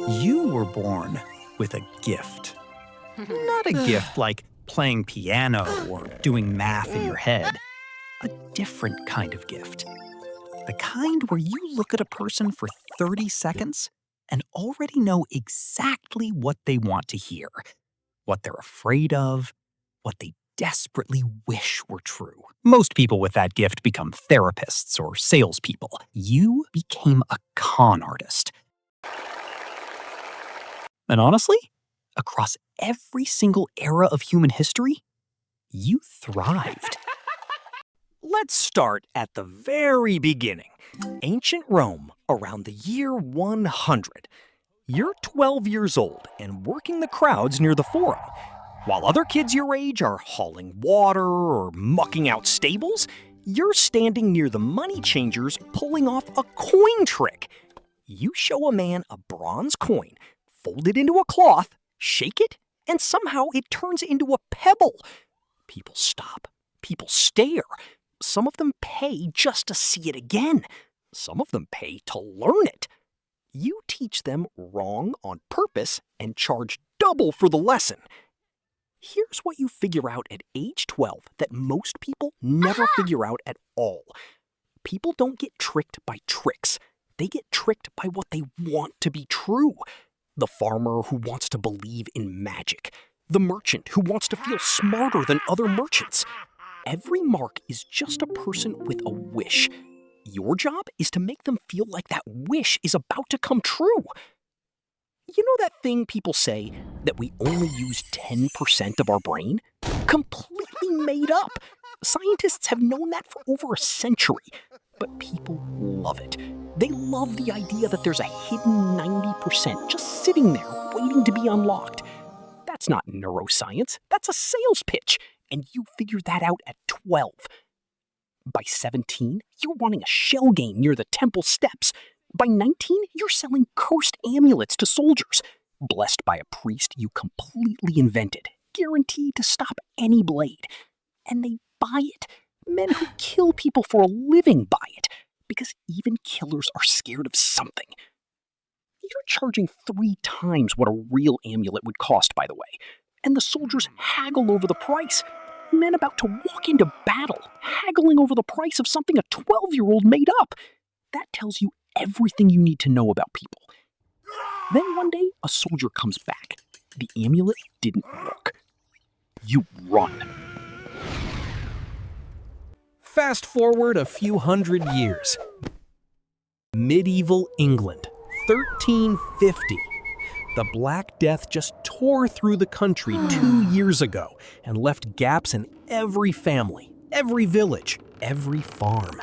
You were born with a gift. Not a gift like playing piano or doing math in your head. A different kind of gift. The kind where you look at a person for 30 seconds and already know exactly what they want to hear, what they're afraid of, what they desperately wish were true. Most people with that gift become therapists or salespeople. You became a con artist. And honestly, across every single era of human history, you thrived. Let's start at the very beginning. Ancient Rome, around the year 100. You're 12 years old and working the crowds near the Forum. While other kids your age are hauling water or mucking out stables, you're standing near the money changers pulling off a coin trick. You show a man a bronze coin, fold it into a cloth, shake it, and somehow it turns into a pebble. People stop. People stare. Some of them pay just to see it again. Some of them pay to learn it. You teach them wrong on purpose and charge double for the lesson. Here's what you figure out at age 12 that most people never figure out at all. People don't get tricked by tricks. They get tricked by what they want to be true. The farmer who wants to believe in magic. The merchant who wants to feel smarter than other merchants. Every mark is just a person with a wish. Your job is to make them feel like that wish is about to come true. You know that thing people say, that we only use 10% of our brain? Completely made up. Scientists have known that for over a century, but people love it. They love the idea that there's a hidden 90% just sitting there waiting to be unlocked. That's not neuroscience, that's a sales pitch, and you figured that out at 12. By 17, you're running a shell game near the temple steps. By 19, you're selling cursed amulets to soldiers, blessed by a priest you completely invented, guaranteed to stop any blade. And they buy it. Men who kill people for a living buy it, because even killers are scared of something. You're charging 3 times what a real amulet would cost, by the way, and the soldiers haggle over the price. Men about to walk into battle, haggling over the price of something a 12-year-old made up. That tells you everything you need to know about people. Then one day, a soldier comes back. The amulet didn't work. You run. Fast forward a few hundred years. Medieval England, 1350. The Black Death just tore through the country 2 years ago and left gaps in every family, every village, every farm.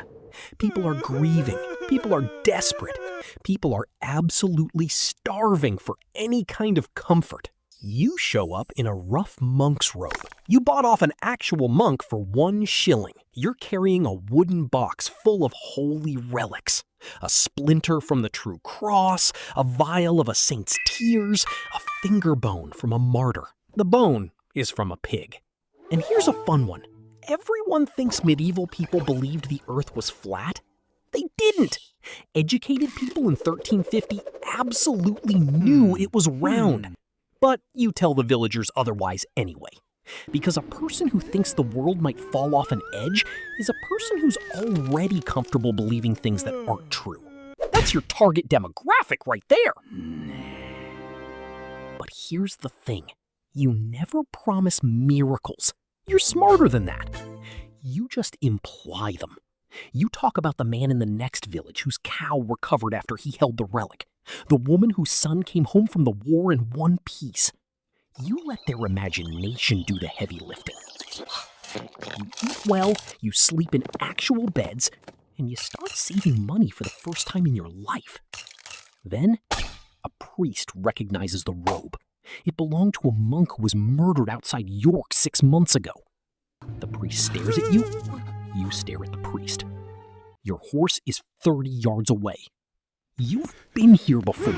People are grieving. People are desperate. People are absolutely starving for any kind of comfort. You show up in a rough monk's robe. You bought off an actual monk for 1 shilling. You're carrying a wooden box full of holy relics. A splinter from the true cross, a vial of a saint's tears, a finger bone from a martyr. The bone is from a pig. And here's a fun one. Everyone thinks medieval people believed the earth was flat. They didn't. Educated people in 1350 absolutely knew it was round. But you tell the villagers otherwise anyway. Because a person who thinks the world might fall off an edge is a person who's already comfortable believing things that aren't true. That's your target demographic right there. But here's the thing. You never promise miracles. You're smarter than that. You just imply them. You talk about the man in the next village whose cow recovered after he held the relic. The woman whose son came home from the war in one piece. You let their imagination do the heavy lifting. You eat well, you sleep in actual beds, and you start saving money for the first time in your life. Then, a priest recognizes the robe. It belonged to a monk who was murdered outside York 6 months ago. The priest stares at you. You stare at the priest. Your horse is 30 yards away. You've been here before.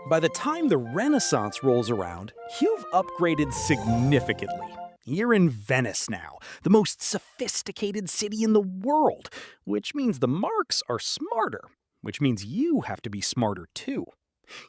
By the time the Renaissance rolls around, you've upgraded significantly. You're in Venice now, the most sophisticated city in the world, which means the marks are smarter. which means you have to be smarter too.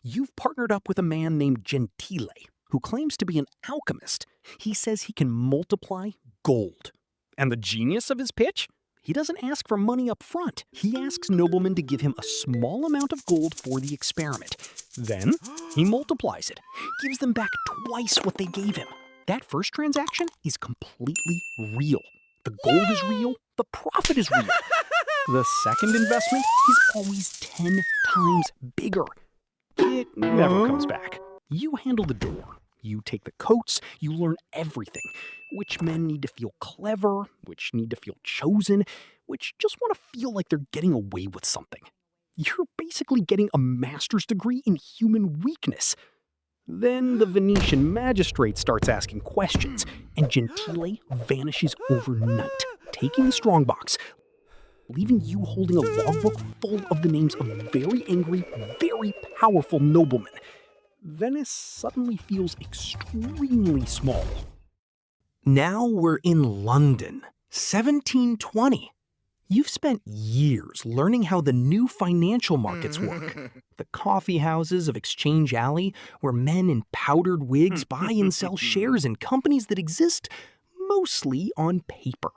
You've partnered up with a man named Gentile, who claims to be an alchemist. He says he can multiply gold. And the genius of his pitch? He doesn't ask for money up front. He asks noblemen to give him a small amount of gold for the experiment. Then he multiplies it, gives them back twice what they gave him. That first transaction is completely real. The gold is real, the profit is real. The second investment is always 10 times bigger. It never comes back. You handle the door. You take the coats, you learn everything. Which men need to feel clever, which need to feel chosen, which just want to feel like they're getting away with something. You're basically getting a master's degree in human weakness. Then the Venetian magistrate starts asking questions, and Gentile vanishes overnight, taking the strongbox, leaving you holding a logbook full of the names of very angry, very powerful noblemen. Venice suddenly feels extremely small. Now we're in London, 1720. You've spent years learning how the new financial markets work. The coffee houses of Exchange Alley, where men in powdered wigs buy and sell shares in companies that exist mostly on paper.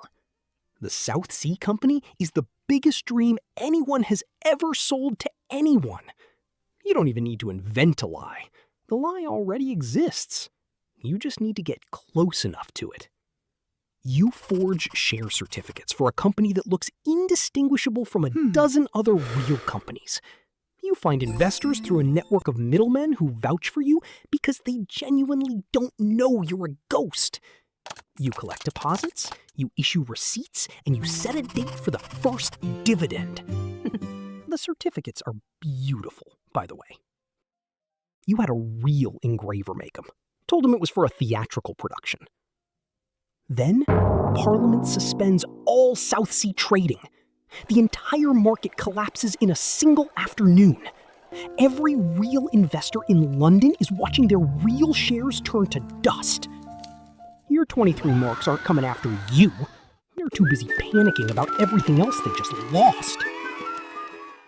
The South Sea Company is the biggest dream anyone has ever sold to anyone. You don't even need to invent a lie. The lie already exists. You just need to get close enough to it. You forge share certificates for a company that looks indistinguishable from a dozen other real companies. You find investors through a network of middlemen who vouch for you because they genuinely don't know you're a ghost. You collect deposits, you issue receipts, and you set a date for the first dividend. The certificates are beautiful, by the way. You had a real engraver make them. Told him it was for a theatrical production. Then, Parliament suspends all South Sea trading. The entire market collapses in a single afternoon. Every real investor in London is watching their real shares turn to dust. Your 23 marks aren't coming after you. They're too busy panicking about everything else they just lost.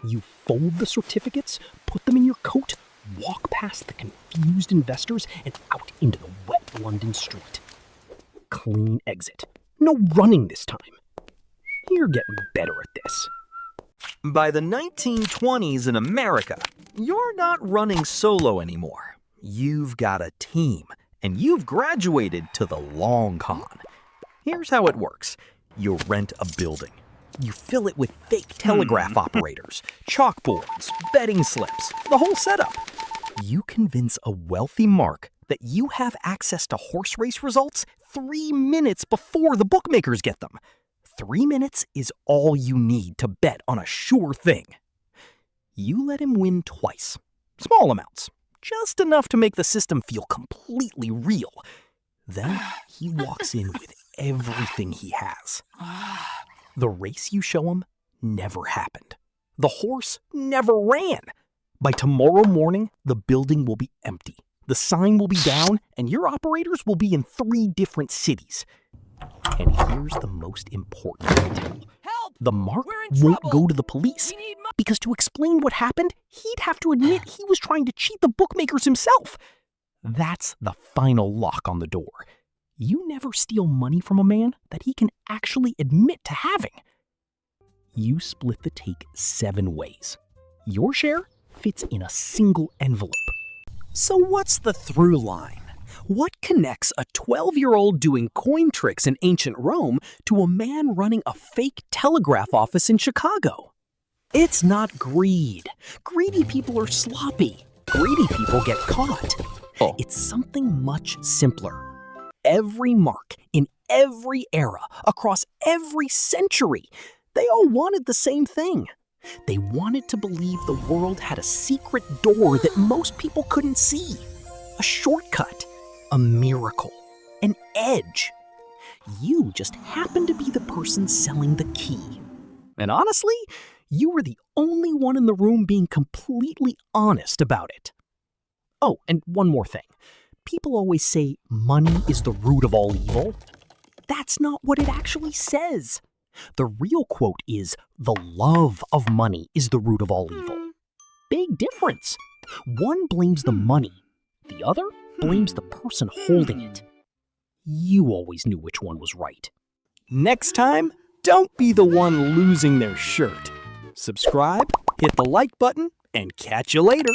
You fold the certificates, put them in your coat, walk past the confused investors, and out into the wet London street. Clean exit. No running this time. You're getting better at this. By the 1920s in America, you're not running solo anymore. You've got a team, and you've graduated to the long con. Here's how it works. You rent a building. You fill it with fake telegraph operators, chalkboards, betting slips, the whole setup. You convince a wealthy mark that you have access to horse race results 3 minutes before the bookmakers get them. 3 minutes is all you need to bet on a sure thing. You let him win twice. Small amounts. Just enough to make the system feel completely real. Then he walks in with everything he has. The race you show him never happened. The horse never ran. By tomorrow morning, the building will be empty. The sign will be down, and your operators will be in 3 different cities. And here's the most important detail. Help! The mark We're in won't trouble. go to the police, We need because to explain what happened, he'd have to admit he was trying to cheat the bookmakers himself. That's the final lock on the door. You never steal money from a man that he can actually admit to having. You split the take 7 ways. Your share fits in a single envelope. So what's the through line? What connects a 12-year-old doing coin tricks in ancient Rome to a man running a fake telegraph office in Chicago? It's not greed. Greedy people are sloppy. Greedy people get caught. It's something much simpler. Every mark, in every era, across every century, they all wanted the same thing. They wanted to believe the world had a secret door that most people couldn't see. A shortcut. A miracle. An edge. You just happened to be the person selling the key. And honestly, you were the only one in the room being completely honest about it. Oh, and one more thing. People always say money is the root of all evil. That's not what it actually says. The real quote is, "The love of money is the root of all evil." Big difference. One blames the money. The other blames the person holding it. You always knew which one was right. Next time, don't be the one losing their shirt. Subscribe, hit the like button, and catch you later.